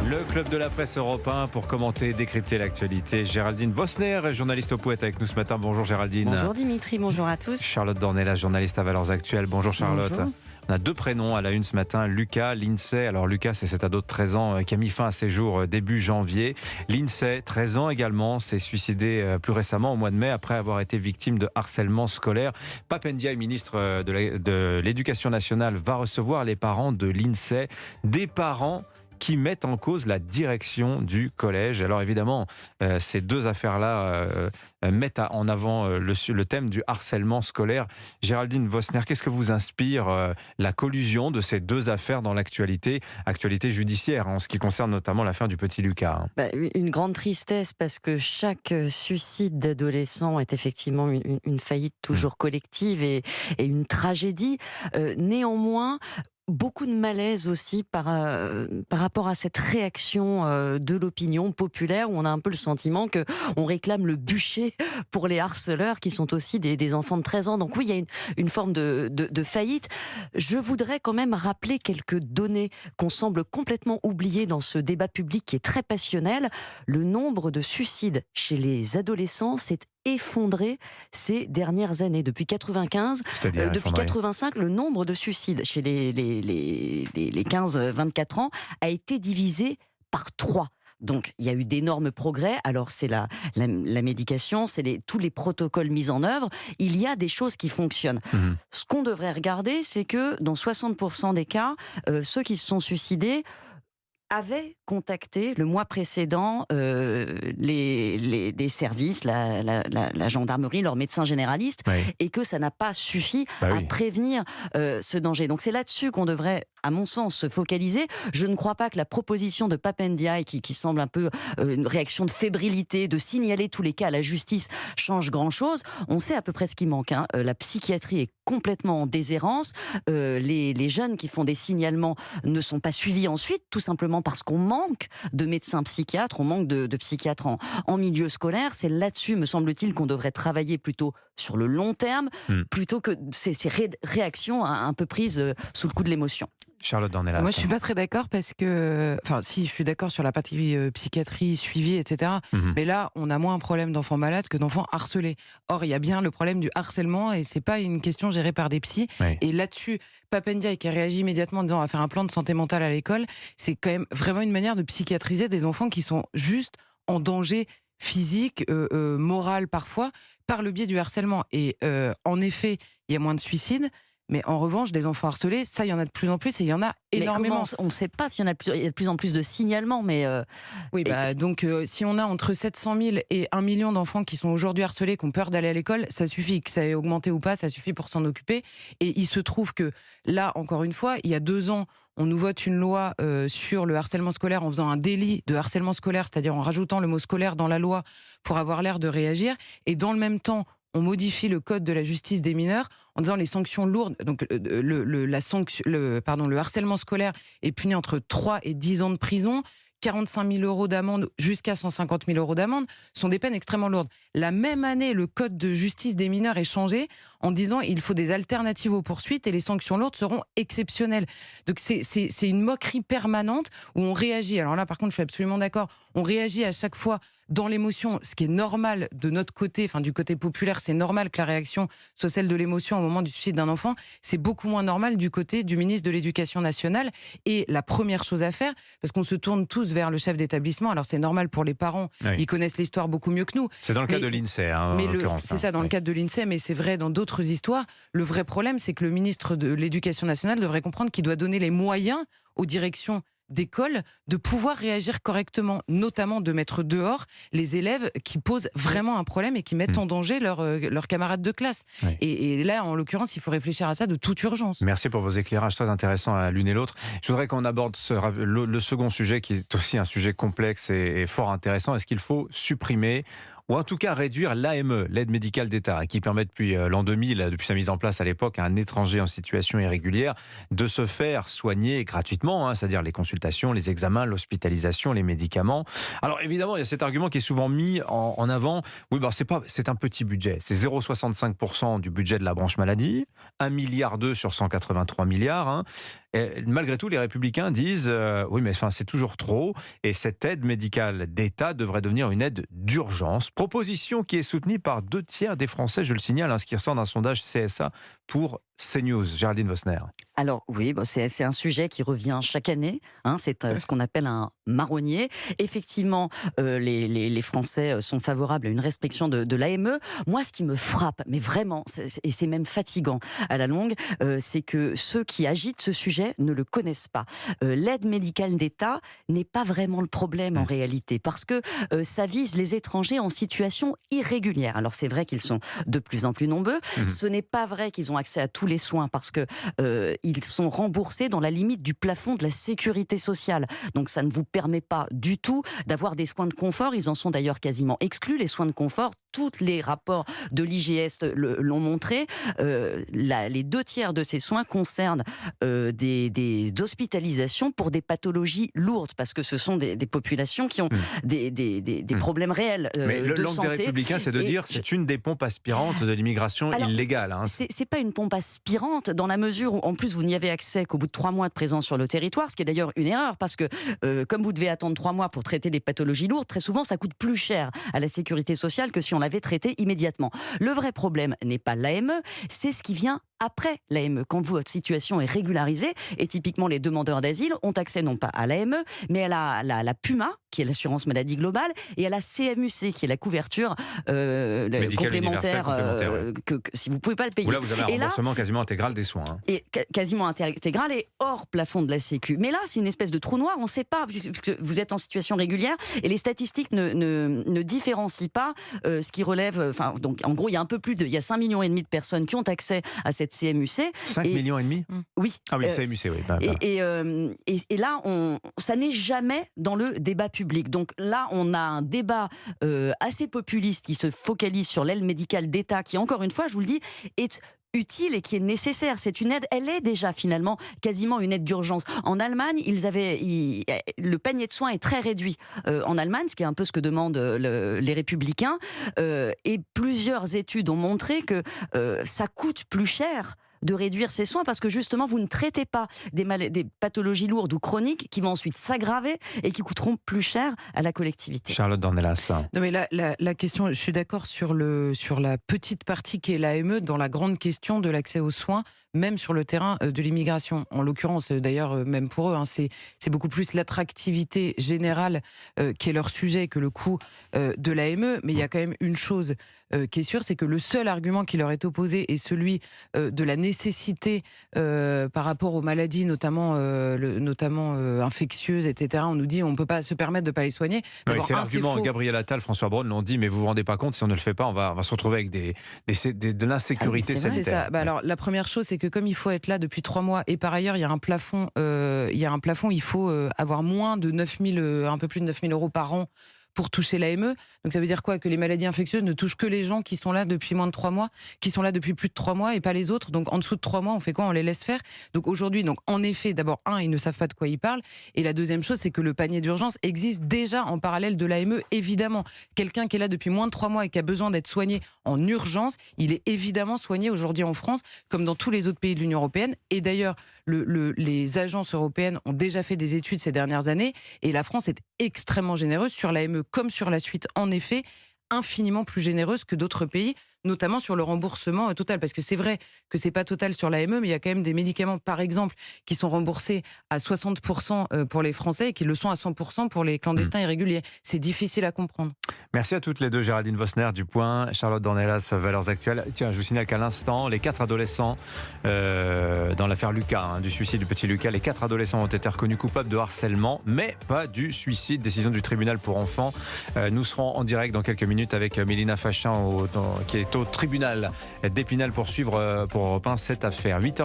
Le club de la presse européen pour commenter, décrypter l'actualité. Géraldine Vosner, journaliste au Poète avec nous ce matin. Bonjour Géraldine. Bonjour Dimitri, bonjour à tous. Charlotte Dornelas, journaliste à Valeurs Actuelles. Bonjour Charlotte. Bonjour. On a deux prénoms à la une ce matin, Lucas, l'INSEE. Alors Lucas, c'est cet ado de 13 ans qui a mis fin à ses jours début janvier. L'INSEE, 13 ans également, s'est suicidé plus récemment au mois de mai après avoir été victime de harcèlement scolaire. Pap Ndiaye, ministre de l'Éducation nationale, va recevoir les parents de l'INSEE. Des parents qui mettent en cause la direction du collège. Alors évidemment, ces deux affaires-là mettent en avant le thème du harcèlement scolaire. Géraldine Vosner, qu'est-ce que vous inspire la collusion de ces deux affaires dans l'actualité judiciaire, en ce qui concerne notamment l'affaire du petit Lucas? Une grande tristesse parce que chaque suicide d'adolescent est effectivement une faillite toujours collective et une tragédie. Néanmoins, beaucoup de malaise aussi par rapport à cette réaction de l'opinion populaire où on a un peu le sentiment qu'on réclame le bûcher pour les harceleurs qui sont aussi des enfants de 13 ans. Donc oui, il y a une forme de faillite. Je voudrais quand même rappeler quelques données qu'on semble complètement oublier dans ce débat public qui est très passionnel. Le nombre de suicides chez les adolescents s'est effondré ces dernières années. Depuis 95, depuis 85, le nombre de suicides chez les 15-24 ans a été divisé par 3. Donc, il y a eu d'énormes progrès. Alors, c'est la médication, c'est tous les protocoles mis en œuvre. Il y a des choses qui fonctionnent. Ce qu'on devrait regarder, c'est que dans 60% des cas, ceux qui se sont suicidés avaient contacté le mois précédent des services, la gendarmerie, leur médecin généraliste, et que ça n'a pas suffi à prévenir ce danger. Donc c'est là-dessus qu'on devrait, à mon sens, se focaliser. Je ne crois pas que la proposition de Pap Ndiaye, qui semble un peu une réaction de fébrilité, de signaler tous les cas à la justice, change grand-chose. On sait à peu près ce qui manque. La psychiatrie est complètement en déshérence. Les jeunes qui font des signalements ne sont pas suivis ensuite, tout simplement parce qu'on manque de médecins psychiatres, on manque de psychiatres en milieu scolaire. C'est là-dessus, me semble-t-il, qu'on devrait travailler plutôt sur le long terme, plutôt que ces réactions un peu prises sous le coup de l'émotion. Charlotte Dornelas. Moi, je suis pas très d'accord parce que, si, je suis d'accord sur la partie psychiatrie, suivi, etc. Mais là, on a moins un problème d'enfants malades que d'enfants harcelés. Or, il y a bien le problème du harcèlement et c'est pas une question gérée par des psys. Et là-dessus, Pap Ndiaye qui a réagi immédiatement en disant on va faire un plan de santé mentale à l'école, c'est quand même vraiment une manière de psychiatriser des enfants qui sont juste en danger physique, moral parfois, par le biais du harcèlement. Et en effet, il y a moins de suicides. Mais en revanche, des enfants harcelés, ça, il y en a de plus en plus et il y en a énormément. On ne sait pas s'il y en a il y a de plus en plus de signalements, mais... Donc si on a entre 700 000 et 1 million d'enfants qui sont aujourd'hui harcelés, qui ont peur d'aller à l'école, ça suffit, que ça ait augmenté ou pas, ça suffit pour s'en occuper. Et il se trouve que là, encore une fois, il y a 2 ans, on nous vote une loi sur le harcèlement scolaire en faisant un délit de harcèlement scolaire, c'est-à-dire en rajoutant le mot scolaire dans la loi pour avoir l'air de réagir. Et dans le même temps, on modifie le code de la justice des mineurs en disant les sanctions lourdes. Donc le harcèlement scolaire est puni entre 3 et 10 ans de prison, 45 000 € d'amende jusqu'à 150 000 € d'amende, sont des peines extrêmement lourdes. La même année, le code de justice des mineurs est changé en disant il faut des alternatives aux poursuites et les sanctions lourdes seront exceptionnelles. Donc c'est une moquerie permanente où on réagit. Alors là, par contre, je suis absolument d'accord. On réagit à chaque fois dans l'émotion, ce qui est normal de notre côté, enfin du côté populaire, c'est normal que la réaction soit celle de l'émotion au moment du suicide d'un enfant. C'est beaucoup moins normal du côté du ministre de l'Éducation nationale. Et la première chose à faire, parce qu'on se tourne tous vers le chef d'établissement, alors c'est normal pour les parents, ils connaissent l'histoire beaucoup mieux que nous. C'est dans le cas de l'INSEE, en l'occurrence. C'est ça, dans le cadre de l'INSEE, mais c'est vrai dans d'autres histoires. Le vrai problème, c'est que le ministre de l'Éducation nationale devrait comprendre qu'il doit donner les moyens aux directions d'école de pouvoir réagir correctement, notamment de mettre dehors les élèves qui posent vraiment un problème et qui mettent en danger leurs camarades de classe. Et là, en l'occurrence, il faut réfléchir à ça de toute urgence. Merci pour vos éclairages très intéressants à l'une et l'autre. Je voudrais qu'on aborde le second sujet qui est aussi un sujet complexe et fort intéressant. Est-ce qu'il faut supprimer ou en tout cas réduire l'AME, l'aide médicale d'État, qui permet depuis l'an 2000, depuis sa mise en place à l'époque, à un étranger en situation irrégulière de se faire soigner gratuitement, c'est-à-dire les consultations, les examens, l'hospitalisation, les médicaments. Alors évidemment, il y a cet argument qui est souvent mis en avant. Oui, c'est un petit budget. C'est 0,65% du budget de la branche maladie, 1,2 milliard sur 183 milliards. Et malgré tout, les Républicains disent oui, mais c'est toujours trop et cette aide médicale d'État devrait devenir une aide d'urgence. Proposition qui est soutenue par 2/3 des Français, je le signale, ce qui ressort d'un sondage CSA pour CNews. Géraldine Vosner. Alors oui, c'est un sujet qui revient chaque année. C'est ce qu'on appelle un marronnier. Effectivement, les Français sont favorables à une restriction de l'AME. Moi, ce qui me frappe, mais vraiment, et c'est même fatigant à la longue, c'est que ceux qui agitent ce sujet ne le connaissent pas. L'aide médicale d'État n'est pas vraiment le problème en réalité, parce que ça vise les étrangers en situation irrégulière. Alors c'est vrai qu'ils sont de plus en plus nombreux. Ce n'est pas vrai qu'ils ont accès à tous les soins, parce que ils sont remboursés dans la limite du plafond de la sécurité sociale. Donc ça ne vous permet pas du tout d'avoir des soins de confort. Ils en sont d'ailleurs quasiment exclus, les soins de confort. Tous les rapports de l'IGS l'ont montré. Les 2/3 de ces soins concernent des hospitalisations pour des pathologies lourdes, parce que ce sont des populations qui ont des problèmes réels Mais de l'angle santé. des Républicains, c'est de dire que c'est une des pompes aspirantes de l'immigration illégale. C'est pas une pompe aspirante, dans la mesure où, en plus, vous n'y avez accès qu'au bout de 3 mois de présence sur le territoire, ce qui est d'ailleurs une erreur, parce que comme vous devez attendre 3 mois pour traiter des pathologies lourdes, très souvent ça coûte plus cher à la sécurité sociale que si on l'avait traité immédiatement. Le vrai problème n'est pas l'AME, c'est ce qui vient après l'AME, quand votre situation est régularisée, et typiquement les demandeurs d'asile ont accès non pas à l'AME, mais à la PUMA, qui est l'assurance maladie globale, et à la CMUC, qui est la couverture complémentaire, que si vous ne pouvez pas le payer. Où là, vous avez un remboursement quasiment intégral des soins. Et quasiment intégral et hors plafond de la Sécu. Mais là, c'est une espèce de trou noir, on ne sait pas, puisque vous êtes en situation régulière, et les statistiques ne différencient pas ce qui relève... Donc, en gros, il y a 5,5 millions de personnes qui ont accès à cette CMUC. 5,5 millions ? Oui. Ah oui, CMUC, oui. Et là, ça n'est jamais dans le débat public. Donc là, on a un débat assez populiste qui se focalise sur l'aide médicale d'État, qui, encore une fois, je vous le dis, est utile et qui est nécessaire. C'est une aide, elle est déjà finalement quasiment une aide d'urgence. En Allemagne, le panier de soins est très réduit en Allemagne, ce qui est un peu ce que demandent les Républicains. Et plusieurs études ont montré que ça coûte plus cher de réduire ces soins, parce que justement vous ne traitez pas des pathologies lourdes ou chroniques qui vont ensuite s'aggraver et qui coûteront plus cher à la collectivité. Charlotte Dornelas. Non mais la question, je suis d'accord sur la petite partie qui est l'AME, dans la grande question de l'accès aux soins, même sur le terrain de l'immigration. En l'occurrence, d'ailleurs, même pour eux, c'est beaucoup plus l'attractivité générale qui est leur sujet que le coût de l'AME. Mais il y a quand même une chose qui est sûre, c'est que le seul argument qui leur est opposé est celui de la nécessité par rapport aux maladies, notamment infectieuses, etc. On nous dit on ne peut pas se permettre de ne pas les soigner. Oui, c'est l'argument. Gabriel Attal, François Braun l'ont dit, mais vous ne vous rendez pas compte, si on ne le fait pas, on va se retrouver avec de l'insécurité sanitaire. C'est ça. Alors, la première chose, c'est que comme il faut être là depuis 3 mois, et par ailleurs, il y a un plafond, il faut avoir moins de 9 000, un peu plus de 9 000 euros par an pour toucher l'AME. Donc ça veut dire quoi? Que les maladies infectieuses ne touchent que les gens qui sont là depuis moins de 3 mois, qui sont là depuis plus de 3 mois et pas les autres. Donc en dessous de 3 mois, on fait quoi? On les laisse faire. Donc aujourd'hui, en effet, d'abord, ils ne savent pas de quoi ils parlent. Et la deuxième chose, c'est que le panier d'urgence existe déjà en parallèle de l'AME, évidemment. Quelqu'un qui est là depuis moins de 3 mois et qui a besoin d'être soigné en urgence, il est évidemment soigné aujourd'hui en France, comme dans tous les autres pays de l'Union européenne. Et d'ailleurs, les agences européennes ont déjà fait des études ces dernières années, et la France est extrêmement généreuse sur l'AME comme sur la suite, en effet, infiniment plus généreuse que d'autres pays, notamment sur le remboursement total. Parce que c'est vrai que c'est pas total sur l'AME, mais il y a quand même des médicaments, par exemple, qui sont remboursés à 60% pour les Français et qui le sont à 100% pour les clandestins irréguliers. C'est difficile à comprendre. Merci à toutes les deux, Géraldine Vosner du Point, Charlotte Dornelas, Valeurs Actuelles. Tiens, je vous signale qu'à l'instant, les 4 adolescents dans l'affaire Lucas, du suicide du petit Lucas, les 4 adolescents ont été reconnus coupables de harcèlement, mais pas du suicide. Décision du tribunal pour enfants. Nous serons en direct dans quelques minutes avec Mélina Fachin, qui est au tribunal d'Épinal pour suivre pour Europe 1 cette affaire. 8h